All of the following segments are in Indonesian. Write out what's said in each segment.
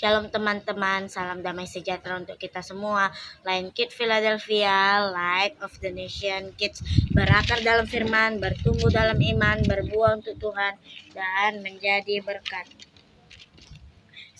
Shalom teman-teman, salam damai sejahtera untuk kita semua. Lion Kids Philadelphia, Light of the Nation Kids, berakar dalam firman, bertumbuh dalam iman, berbuah untuk Tuhan, dan menjadi berkat.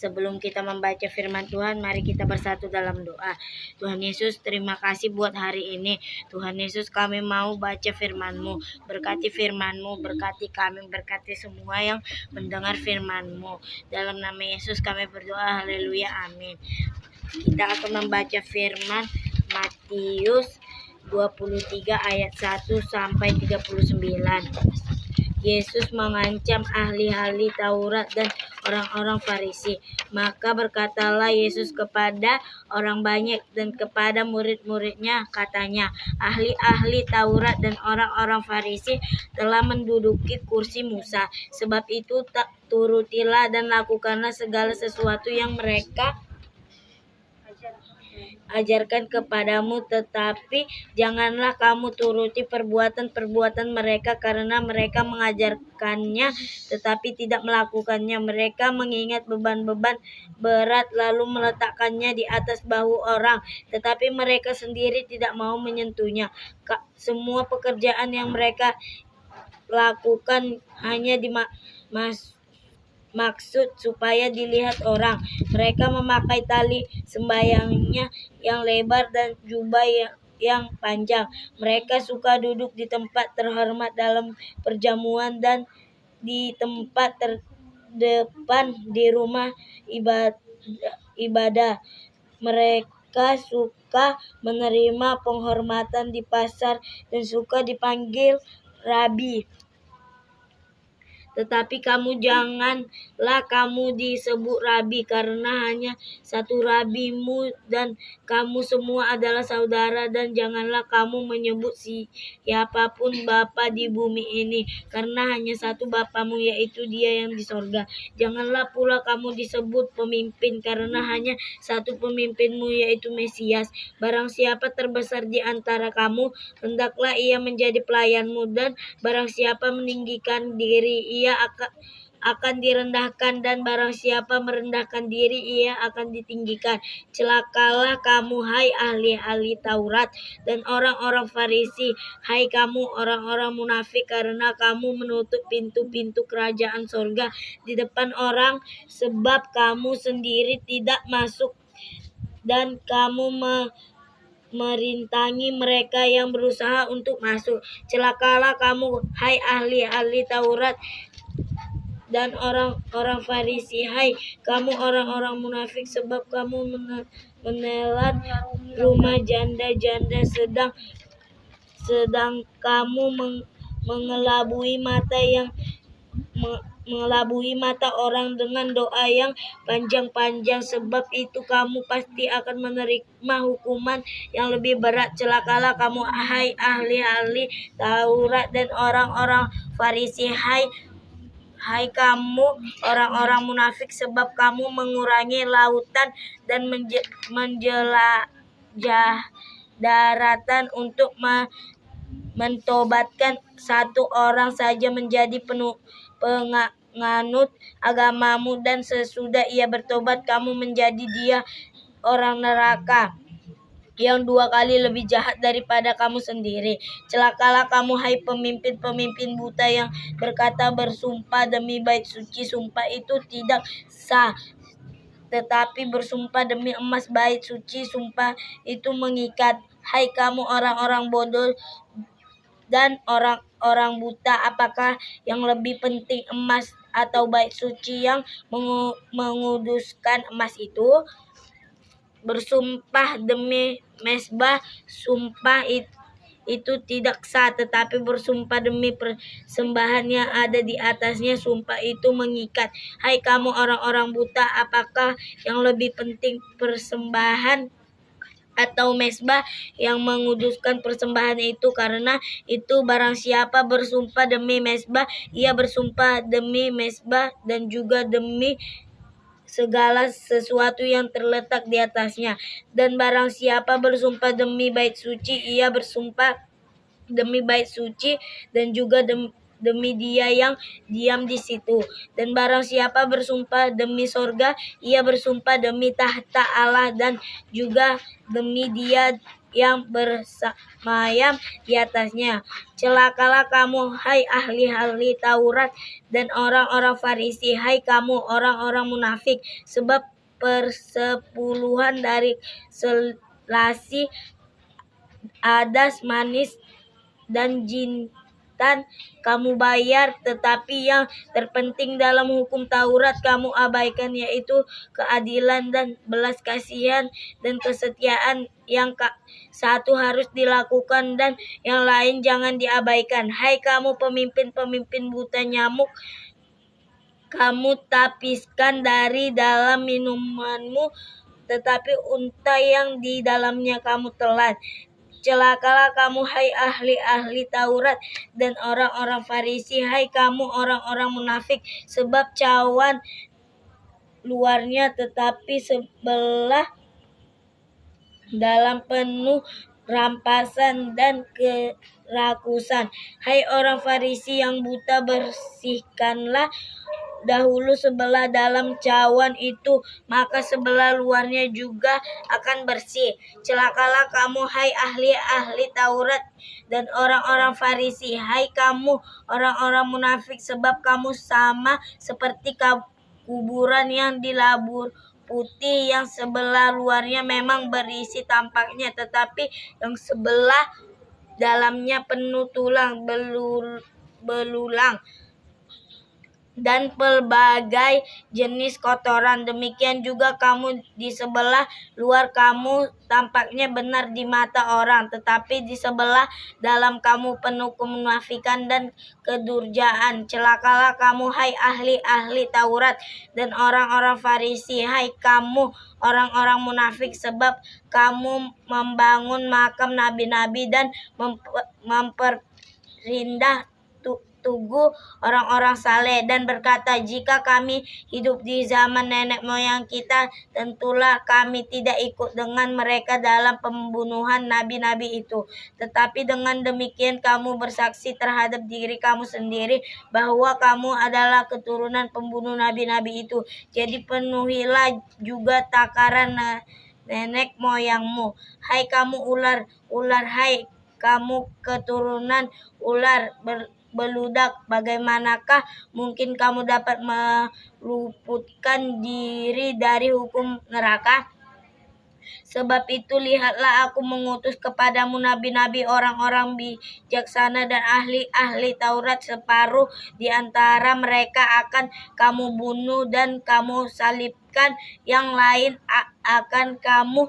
Sebelum kita membaca firman Tuhan, mari kita bersatu dalam doa. Tuhan Yesus, terima kasih buat hari ini. Tuhan Yesus, kami mau baca firman-Mu. Berkati firman-Mu, berkati kami, berkati semua yang mendengar firman-Mu. Dalam nama Yesus kami berdoa, haleluya, amin. Kita akan membaca firman Matius 23 ayat 1 sampai 39. Yesus mengancam ahli-ahli Taurat dan orang-orang Farisi. Maka berkatalah Yesus kepada orang banyak dan kepada murid-muridnya, katanya, ahli-ahli Taurat dan orang-orang Farisi telah menduduki kursi Musa. Sebab itu turutilah dan lakukanlah segala sesuatu yang mereka ajarkan kepadamu, tetapi janganlah kamu turuti perbuatan-perbuatan mereka, karena mereka mengajarkannya tetapi tidak melakukannya. Mereka mengingat beban-beban berat lalu meletakkannya di atas bahu orang, tetapi mereka sendiri tidak mau menyentuhnya. Semua pekerjaan yang mereka lakukan hanya maksud supaya dilihat orang. Mereka memakai tali sembayangnya yang lebar dan jubah yang panjang. Mereka suka duduk di tempat terhormat dalam perjamuan dan di tempat terdepan di rumah ibadah. Mereka suka menerima penghormatan di pasar dan suka dipanggil rabi. Tetapi kamu janganlah kamu disebut rabi, karena hanya satu rabimu dan kamu semua adalah saudara. Dan janganlah kamu menyebut siapapun bapa di bumi ini, karena hanya satu bapamu, yaitu Dia yang di sorga. Janganlah pula kamu disebut pemimpin, karena hanya satu pemimpinmu, yaitu Mesias. Barang siapa terbesar di antara kamu, hendaklah ia menjadi pelayanmu, dan barang siapa meninggikan diri, ia akan direndahkan, dan barang siapa merendahkan diri, ia akan ditinggikan. Celakalah kamu, hai ahli-ahli Taurat dan orang-orang Farisi, hai kamu orang-orang munafik, karena kamu menutup pintu-pintu kerajaan sorga di depan orang, sebab kamu sendiri tidak masuk dan kamu merintangi mereka yang berusaha untuk masuk. Celakalah kamu, hai ahli-ahli Taurat dan orang-orang Farisi, hai kamu orang-orang munafik, sebab kamu menelan rumah janda-janda, sedang kamu mengelabui mata orang dengan doa yang panjang-panjang. Sebab itu kamu pasti akan menerima hukuman yang lebih berat. Celakalah kamu, hai ahli-ahli Taurat dan orang-orang Farisi, hai kamu orang-orang munafik, sebab kamu mengurangi lautan dan menjelajah daratan untuk mentobatkan satu orang saja menjadi penganut agamamu, dan sesudah ia bertobat kamu menjadi dia orang neraka yang 2 kali lebih jahat daripada kamu sendiri. Celakalah kamu, hai pemimpin-pemimpin buta yang berkata bersumpah demi bait suci, sumpah itu tidak sah. Tetapi bersumpah demi emas bait suci, sumpah itu mengikat. Hai kamu orang-orang bodoh dan orang-orang buta, apakah yang lebih penting, emas atau bait suci yang menguduskan emas itu? Bersumpah demi mezbah, sumpah itu tidak sah, tetapi bersumpah demi persembahan yang ada di atasnya, sumpah itu mengikat. Hai kamu orang-orang buta, apakah yang lebih penting, persembahan atau mezbah yang menguduskan persembahan itu? Karena itu barang siapa bersumpah demi mezbah, ia bersumpah demi mezbah dan juga demi segala sesuatu yang terletak di atasnya. Dan barang siapa bersumpah demi bait suci, ia bersumpah demi bait suci dan juga demi dia yang diam di situ. Dan barang siapa bersumpah demi sorga, ia bersumpah demi tahta Allah dan juga demi dia yang bersemayam di atasnya. Celakalah kamu, hai ahli-ahli Taurat dan orang-orang Farisi, hai kamu orang-orang munafik, sebab persepuluhan dari selasi adas manis dan jintan kamu bayar, tetapi yang terpenting dalam hukum Taurat kamu abaikan, yaitu keadilan dan belas kasihan dan kesetiaan. Yang satu harus dilakukan dan yang lain jangan diabaikan. Hai kamu pemimpin-pemimpin buta nyamuk, kamu tapiskan dari dalam minumanmu, tetapi unta yang di dalamnya kamu telan. Celakalah kamu, hai ahli-ahli Taurat dan orang-orang Farisi, hai kamu orang-orang munafik, sebab cawan luarnya tetapi sebelah dalam penuh rampasan dan kerakusan. Hai orang Farisi yang buta, bersihkanlah dahulu sebelah dalam cawan itu, maka sebelah luarnya juga akan bersih. Celakalah kamu, hai ahli-ahli Taurat dan orang-orang Farisi, hai kamu orang-orang munafik, sebab kamu sama seperti kuburan yang dilabur putih, yang sebelah luarnya memang berisi tampaknya, tetapi yang sebelah dalamnya penuh tulang belulang dan pelbagai jenis kotoran. Demikian juga kamu di sebelah luar kamu tampaknya benar di mata orang, tetapi di sebelah dalam kamu penuh kemunafikan dan kedurjaan. Celakalah kamu, hai ahli-ahli Taurat dan orang-orang Farisi, hai kamu orang-orang munafik, sebab kamu membangun makam nabi-nabi dan memperindah tugu orang-orang saleh dan berkata, jika kami hidup di zaman nenek moyang kita, tentulah kami tidak ikut dengan mereka dalam pembunuhan nabi-nabi itu. Tetapi dengan demikian kamu bersaksi terhadap diri kamu sendiri bahwa kamu adalah keturunan pembunuh nabi-nabi itu. Jadi penuhilah juga takaran nenek moyangmu. Hai kamu ular, hai kamu keturunan ular beludak, bagaimanakah mungkin kamu dapat meluputkan diri dari hukum neraka? Sebab itu lihatlah, aku mengutus kepadamu nabi-nabi, orang-orang bijaksana dan ahli-ahli Taurat. Separuh di antara mereka akan kamu bunuh dan kamu salibkan, yang lain akan kamu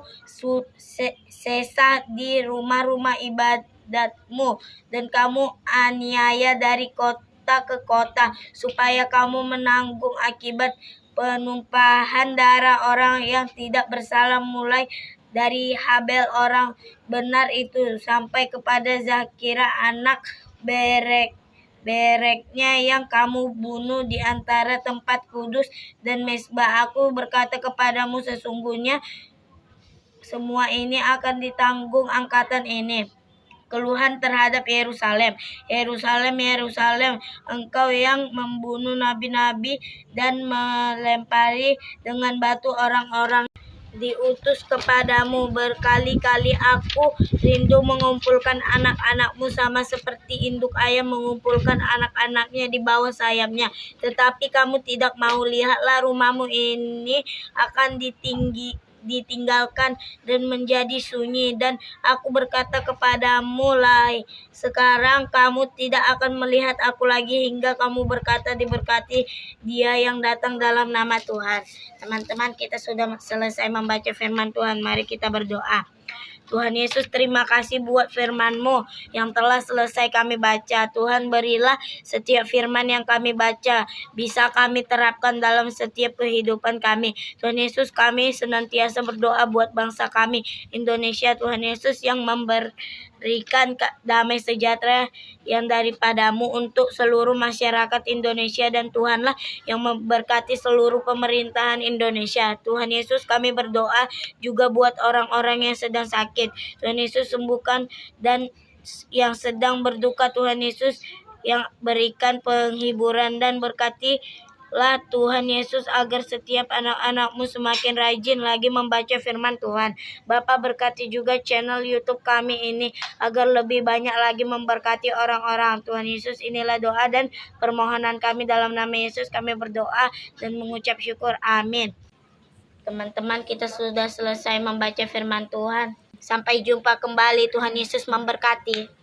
sesah di rumah-rumah ibadatmu, dan kamu aniaya dari kota ke kota, supaya kamu menanggung akibat penumpahan darah orang yang tidak bersalah, mulai dari Habel orang benar itu sampai kepada Zakira anak bereknya yang kamu bunuh di antara tempat kudus dan mezbah. Aku berkata kepadamu, sesungguhnya semua ini akan ditanggung angkatan ini. Keluhan terhadap Yerusalem. Yerusalem, Yerusalem, engkau yang membunuh nabi-nabi dan melempari dengan batu orang-orang diutus kepadamu. Berkali-kali aku rindu mengumpulkan anak-anakmu sama seperti induk ayam mengumpulkan anak-anaknya di bawah sayapnya. Tetapi kamu tidak mau. Lihatlah, rumahmu ini akan ditinggalkan dan menjadi sunyi, dan aku berkata kepadamu, lai, sekarang kamu tidak akan melihat aku lagi hingga kamu berkata, diberkati dia yang datang dalam nama Tuhan. Teman-teman, kita sudah selesai membaca firman Tuhan. Mari kita berdoa. Tuhan Yesus, terima kasih buat firman-Mu yang telah selesai kami baca. Tuhan, berilah setiap firman yang kami baca bisa kami terapkan dalam setiap kehidupan kami. Tuhan Yesus, kami senantiasa berdoa buat bangsa kami, Indonesia. Tuhan Yesus, yang memberikan damai sejahtera yang daripadamu untuk seluruh masyarakat Indonesia, dan Tuhanlah yang memberkati seluruh pemerintahan Indonesia. Tuhan Yesus, kami berdoa juga buat orang-orang yang sedang sakit. Tuhan Yesus, sembuhkan, dan yang sedang berduka, Tuhan Yesus, yang berikan penghiburan, dan berkatilah Tuhan Yesus agar setiap anak-anakmu semakin rajin lagi membaca firman Tuhan. Bapa, berkati juga channel YouTube kami ini agar lebih banyak lagi memberkati orang-orang. Tuhan Yesus, inilah doa dan permohonan kami dalam nama Yesus kami berdoa dan mengucap syukur. Amin. Teman-teman, kita sudah selesai membaca firman Tuhan. Sampai jumpa kembali. Tuhan Yesus memberkati.